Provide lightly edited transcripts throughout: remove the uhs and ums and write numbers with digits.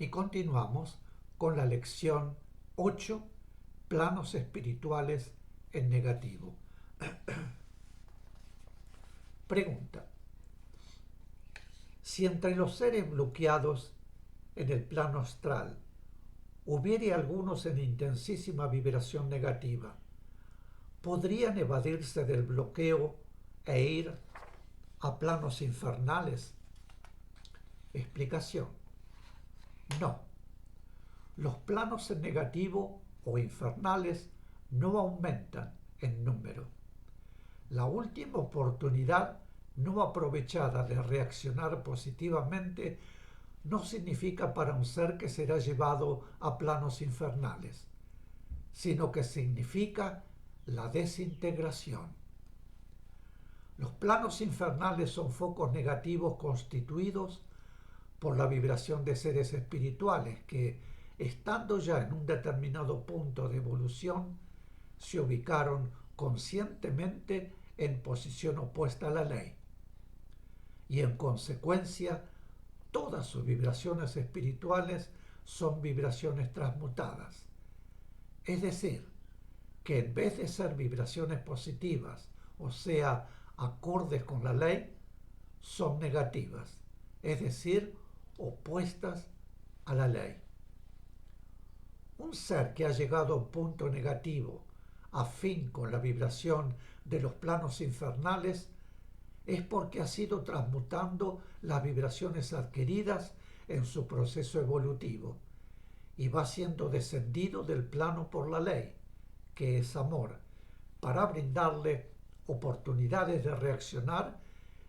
y continuamos con la lección 8, planos espirituales en negativo. Pregunta: si entre los seres bloqueados en el plano astral hubiere algunos en intensísima vibración negativa, ¿podrían evadirse del bloqueo e ir a planos infernales? Explicación: no. Los planos en negativo o infernales no aumentan en número. La última oportunidad no aprovechada de reaccionar positivamente no significa para un ser que será llevado a planos infernales, sino que significa la desintegración. Los planos infernales son focos negativos constituidos por la vibración de seres espirituales que, estando ya en un determinado punto de evolución, se ubicaron conscientemente en posición opuesta a la ley. Y en consecuencia, todas sus vibraciones espirituales son vibraciones transmutadas. Es decir, que en vez de ser vibraciones positivas, o sea, acordes con la ley, son negativas, es decir, opuestas a la ley. Un ser que ha llegado a un punto negativo, afín con la vibración de los planos infernales, es porque ha sido transmutando las vibraciones adquiridas en su proceso evolutivo y va siendo descendido del plano por la ley, que es amor, para brindarle oportunidades de reaccionar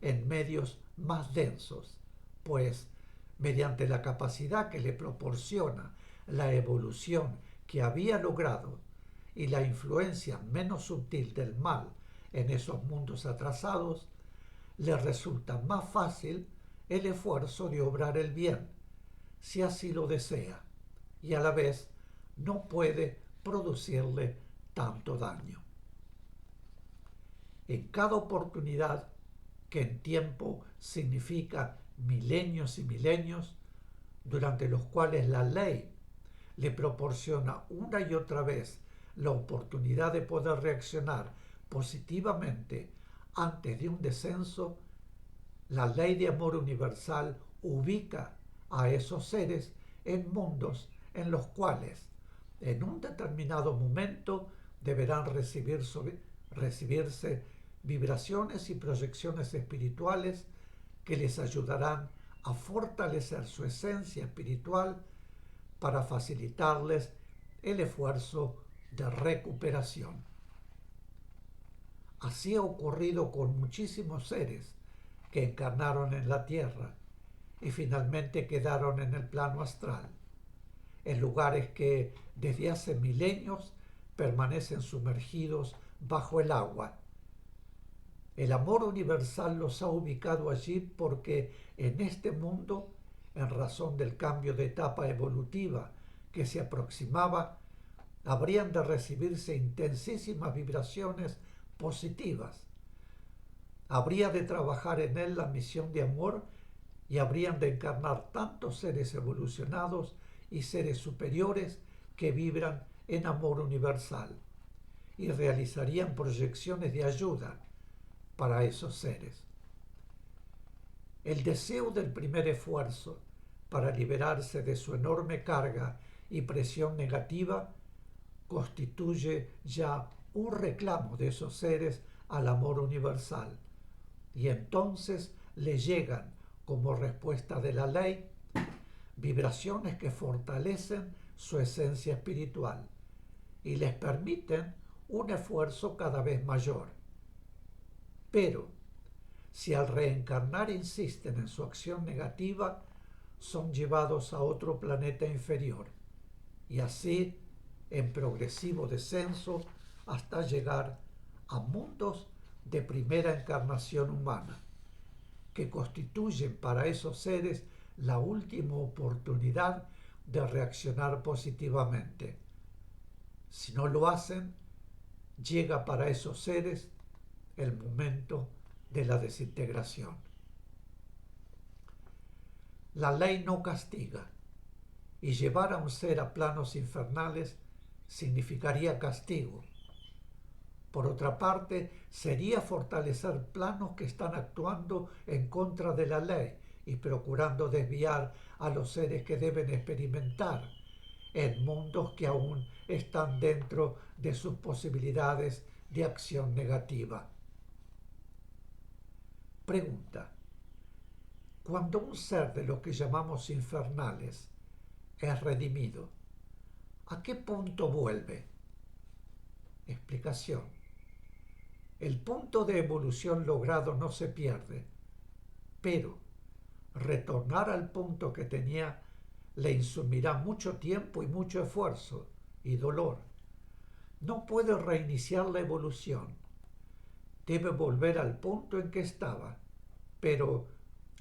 en medios más densos, pues mediante la capacidad que le proporciona la evolución que había logrado y la influencia menos sutil del mal en esos mundos atrasados, le resulta más fácil el esfuerzo de obrar el bien, si así lo desea, y a la vez no puede producirle tanto daño. En cada oportunidad, que en tiempo significa milenios y milenios, durante los cuales la ley le proporciona una y otra vez la oportunidad de poder reaccionar positivamente antes de un descenso, la ley de amor universal ubica a esos seres en mundos en los cuales en un determinado momento deberán recibirse vibraciones y proyecciones espirituales que les ayudarán a fortalecer su esencia espiritual para facilitarles el esfuerzo de recuperación. Así ha ocurrido con muchísimos seres que encarnaron en la Tierra y finalmente quedaron en el plano astral, en lugares que desde hace milenios permanecen sumergidos bajo el agua. El amor universal los ha ubicado allí porque en este mundo, en razón del cambio de etapa evolutiva que se aproximaba, habrían de recibirse intensísimas vibraciones positivas. Habría de trabajar en él la misión de amor y habrían de encarnar tantos seres evolucionados y seres superiores que vibran en amor universal y realizarían proyecciones de ayuda para esos seres. El deseo del primer esfuerzo para liberarse de su enorme carga y presión negativa constituye ya un reclamo de esos seres al amor universal, y entonces le llegan, como respuesta de la ley, vibraciones que fortalecen su esencia espiritual y les permiten un esfuerzo cada vez mayor. Pero, si al reencarnar insisten en su acción negativa, son llevados a otro planeta inferior y así en progresivo descenso hasta llegar a mundos de primera encarnación humana, que constituyen para esos seres la última oportunidad de reaccionar positivamente. Si no lo hacen, llega para esos seres el momento de la desintegración. La ley no castiga, y llevar a un ser a planos infernales significaría castigo. Por otra parte, sería fortalecer planos que están actuando en contra de la ley y procurando desviar a los seres que deben experimentar en mundos que aún están dentro de sus posibilidades de acción negativa. Pregunta: cuando un ser de lo que llamamos infernales es redimido, ¿a qué punto vuelve? Explicación: el punto de evolución logrado no se pierde, pero retornar al punto que tenía le insumirá mucho tiempo y mucho esfuerzo y dolor. No puede reiniciar la evolución. Debe volver al punto en que estaba, pero,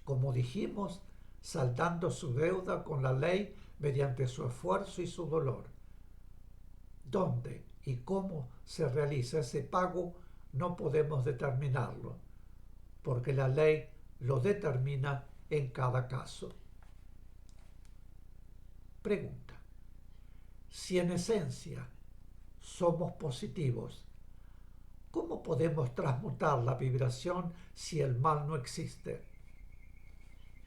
como dijimos, saldando su deuda con la ley mediante su esfuerzo y su dolor. ¿Dónde y cómo se realiza ese pago? No podemos determinarlo, porque la ley lo determina en cada caso. Pregunta: si en esencia somos positivos, ¿cómo podemos transmutar la vibración si el mal no existe?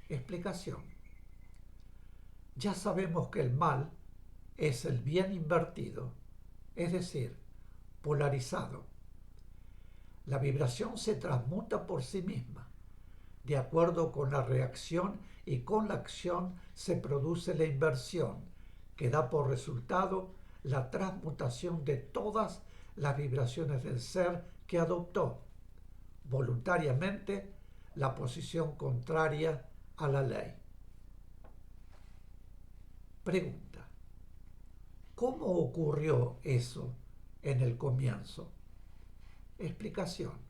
Explicación: ya sabemos que el mal es el bien invertido, es decir, polarizado. La vibración se transmuta por sí misma. De acuerdo con la reacción y con la acción se produce la inversión, que da por resultado la transmutación de todas las vibraciones del ser que adoptó voluntariamente la posición contraria a la ley. Pregunta: ¿cómo ocurrió eso en el comienzo? Explicación: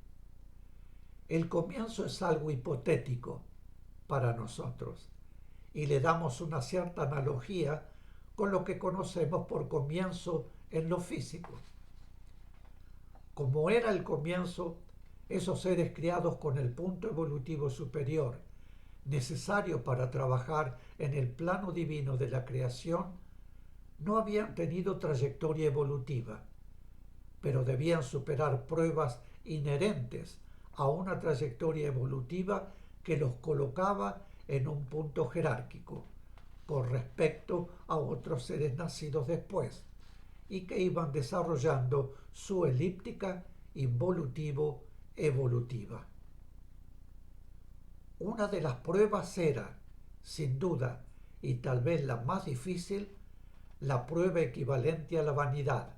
el comienzo es algo hipotético para nosotros y le damos una cierta analogía con lo que conocemos por comienzo en lo físico. Como era el comienzo, esos seres criados con el punto evolutivo superior necesario para trabajar en el plano divino de la creación no habían tenido trayectoria evolutiva, pero debían superar pruebas inherentes a una trayectoria evolutiva que los colocaba en un punto jerárquico con respecto a otros seres nacidos después y que iban desarrollando su elíptica involutivo-evolutiva. Una de las pruebas era, sin duda, y tal vez la más difícil, la prueba equivalente a la vanidad,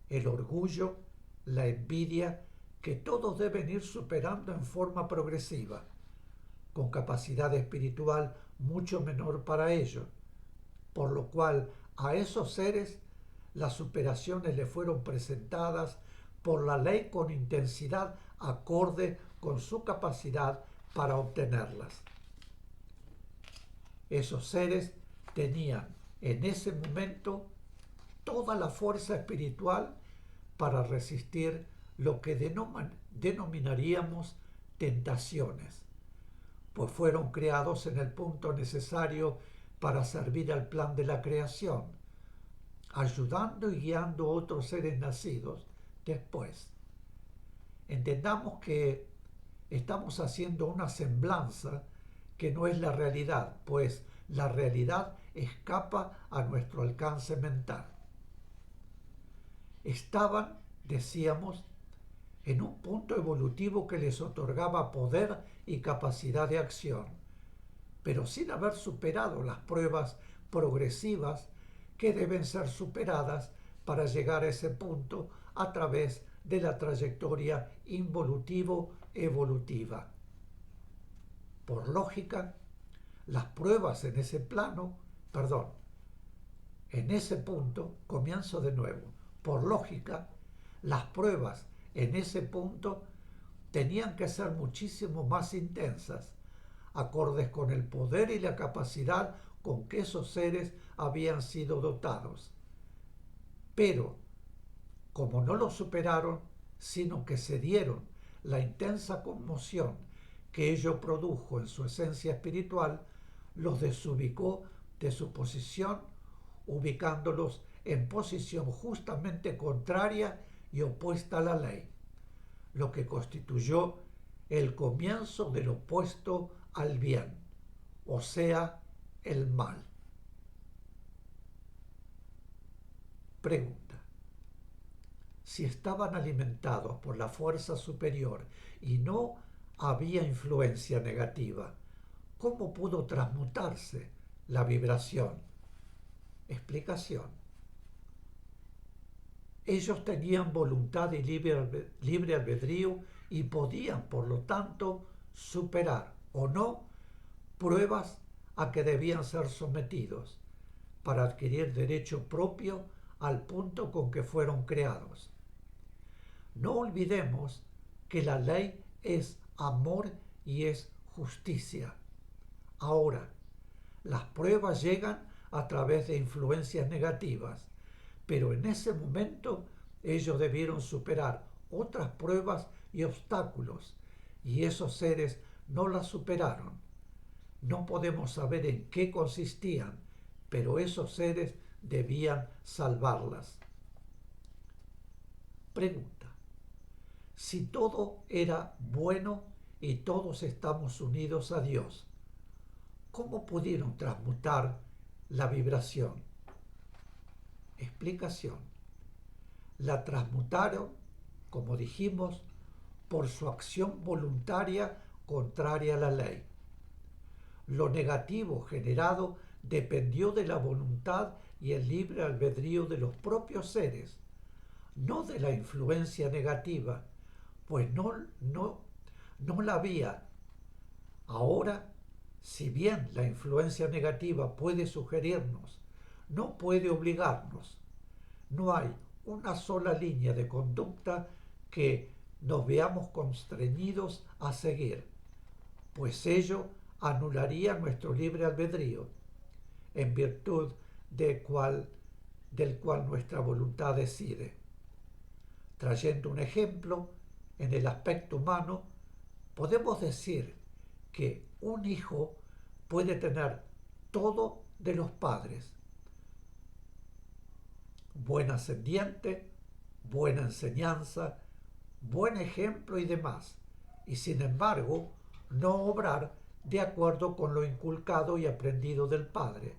el orgullo, la envidia, que todos deben ir superando en forma progresiva, con capacidad espiritual mucho menor para ello, por lo cual a esos seres las superaciones le fueron presentadas por la ley con intensidad acorde con su capacidad para obtenerlas. Esos seres tenían en ese momento toda la fuerza espiritual para resistir lo que denominaríamos tentaciones, pues fueron creados en el punto necesario para servir al plan de la creación, ayudando y guiando a otros seres nacidos después. Entendamos que estamos haciendo una semblanza que no es la realidad, pues la realidad escapa a nuestro alcance mental. Estaban, decíamos, en un punto evolutivo que les otorgaba poder y capacidad de acción, pero sin haber superado las pruebas progresivas que deben ser superadas para llegar a ese punto a través de la trayectoria involutivo-evolutiva. Por lógica, las pruebas en ese punto, comienzo de nuevo. Por lógica, las pruebas en ese punto tenían que ser muchísimo más intensas, acordes con el poder y la capacidad con que esos seres habían sido dotados. Pero, como no lo superaron, sino que cedieron la intensa conmoción que ello produjo en su esencia espiritual, los desubicó de su posición, ubicándolos en posición justamente contraria y opuesta a la ley, lo que constituyó el comienzo del opuesto al bien, o sea, el mal. Pregunta: si estaban alimentados por la fuerza superior y no había influencia negativa, ¿cómo pudo transmutarse la vibración? Explicación: ellos tenían voluntad y libre albedrío y podían, por lo tanto, superar o no pruebas a que debían ser sometidos para adquirir derecho propio al punto con que fueron creados. No olvidemos que la ley es amor y es justicia. Ahora, las pruebas llegan a través de influencias negativas, pero en ese momento ellos debieron superar otras pruebas y obstáculos, y esos seres no las superaron. No podemos saber en qué consistían, pero esos seres debían salvarlas. Pregunta: si todo era bueno y todos estamos unidos a Dios, ¿cómo pudieron transmutar la vibración? Explicación: la transmutaron, como dijimos, por su acción voluntaria contraria a la ley. Lo negativo generado dependió de la voluntad y el libre albedrío de los propios seres, no de la influencia negativa, pues no la había. Ahora, si bien la influencia negativa puede sugerirnos, no puede obligarnos. No hay una sola línea de conducta que nos veamos constreñidos a seguir, pues ello anularía nuestro libre albedrío, en virtud del cual nuestra voluntad decide. Trayendo un ejemplo, en el aspecto humano, podemos decir que un hijo puede tener todo de los padres: buen ascendiente, buena enseñanza, buen ejemplo y demás, y sin embargo no obrar de acuerdo con lo inculcado y aprendido del padre.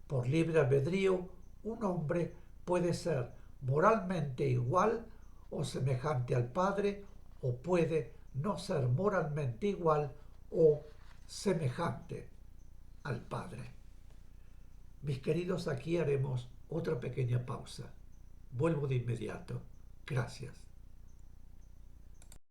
Por libre albedrío, un hombre puede ser moralmente igual o semejante al padre, o puede no ser moralmente igual o semejante al padre. Mis queridos, aquí haremos otra pequeña pausa. Vuelvo de inmediato. Gracias.